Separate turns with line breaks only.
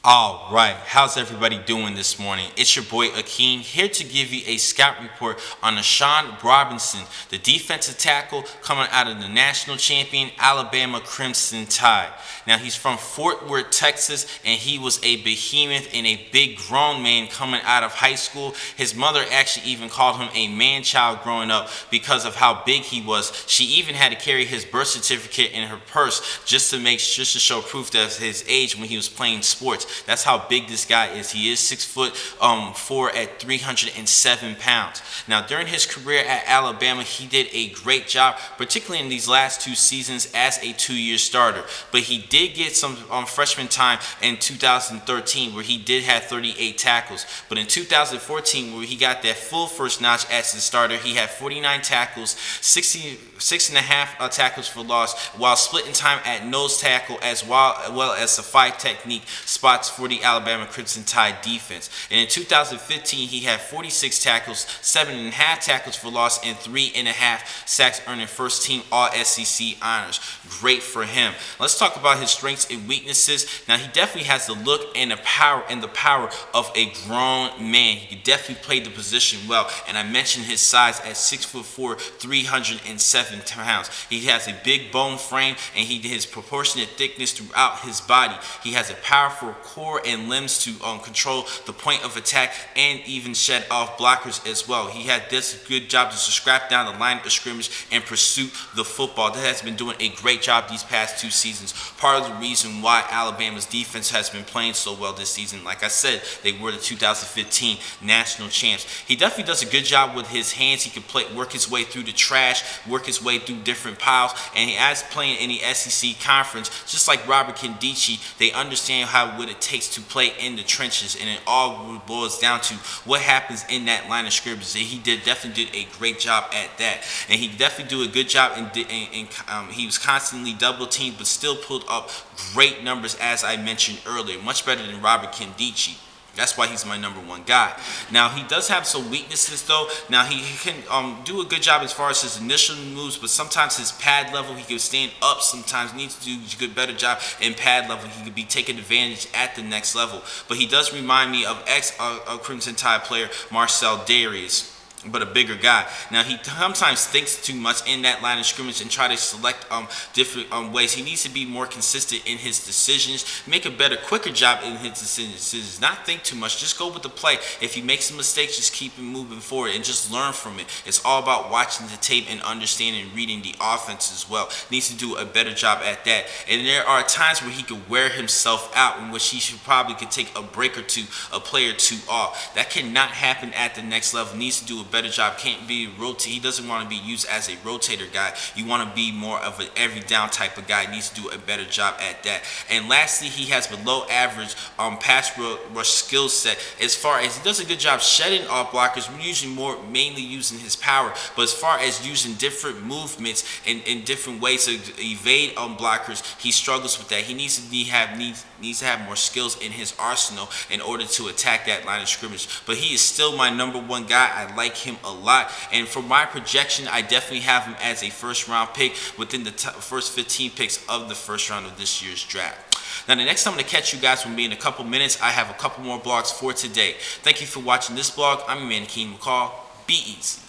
All right, how's everybody doing this morning? It's your boy Akeem here to give you a scout report on Ashawn Robinson, the defensive tackle coming out of the national champion Alabama Crimson Tide. Now he's from Fort Worth, Texas, and he was a behemoth and a big grown man coming out of high school. His mother actually even called him a man-child growing up because of how big he was. She even had to carry his birth certificate in her purse just to show proof of his age when he was playing sports. That's how big this guy is. He is 6'4" at 307 pounds. Now, during his career at Alabama, he did a great job, particularly in these last two seasons as a two-year starter. But he did get some freshman time in 2013 where he did have 38 tackles. But in 2014, where he got that full first notch as the starter, he had 49 tackles, 66.5 tackles for loss, while splitting time at nose tackle as well as the 5 technique spots for the Alabama Crimson Tide defense. And in 2015, he had 46 tackles, 7.5 tackles for loss, and 3.5 sacks, earning first team All-SEC honors. Great for him. Let's talk about his strengths and weaknesses. Now, he definitely has the look and the power of a grown man. He can definitely play the position well. And I mentioned his size at 6'4", 307 pounds. He has a big bone frame, and his proportionate thickness throughout his body. He has a powerful core and limbs to control the point of attack and even shed off blockers as well. He had this good job to scrap down the line of scrimmage and pursue the football. That has been doing a great job these past two seasons. Part of the reason why Alabama's defense has been playing so well this season, like I said, they were the 2015 national champs. He definitely does a good job with his hands. He can work his way through the trash, work his way through different piles, and as playing in the SEC conference, just like Robert Nkemdiche, they understand what it takes to play in the trenches, and it all boils down to what happens in that line of scrimmage. And he definitely did a great job at that, and he definitely do a good job. He was constantly double teamed, but still pulled up great numbers, as I mentioned earlier, much better than Robert Nkemdiche. That's why he's my number one guy. Now, he does have some weaknesses, though. Now, he can do a good job as far as his initial moves, but sometimes his pad level, he can stand up sometimes, needs to do a better job in pad level. He could be taking advantage at the next level. But he does remind me of ex-Crimson Tide player Marcel Darius, but a bigger guy. Now, he sometimes thinks too much in that line of scrimmage and try to select different ways. He needs to be more consistent in his decisions, make a better, quicker job in his decisions. Not think too much, just go with the play. If he makes a mistake, just keep him moving forward and just learn from it. It's all about watching the tape and understanding and reading the offense as well. Needs to do a better job at that. And there are times where he could wear himself out, in which he could take a break or two, a play or two off. That cannot happen at the next level. Needs to do a better job. Can't be rotate. He doesn't want to be used as a rotator guy. You want to be more of an every down type of guy. Needs to do a better job at that. And lastly, he has below average pass rush skill set. As far as he does a good job shedding off blockers, usually mainly using his power. But as far as using different movements and in different ways to evade blockers, he struggles with that. He needs to have more skills in his arsenal in order to attack that line of scrimmage. But he is still my number one guy. I like him a lot, and for my projection, I definitely have him as a first round pick within the first 15 picks of the first round of this year's draft. Now, the next time I'm going to catch you guys will be in a couple minutes. I have a couple more blogs for today. Thank you for watching this blog. I'm your man, Akeem McCall. Be easy.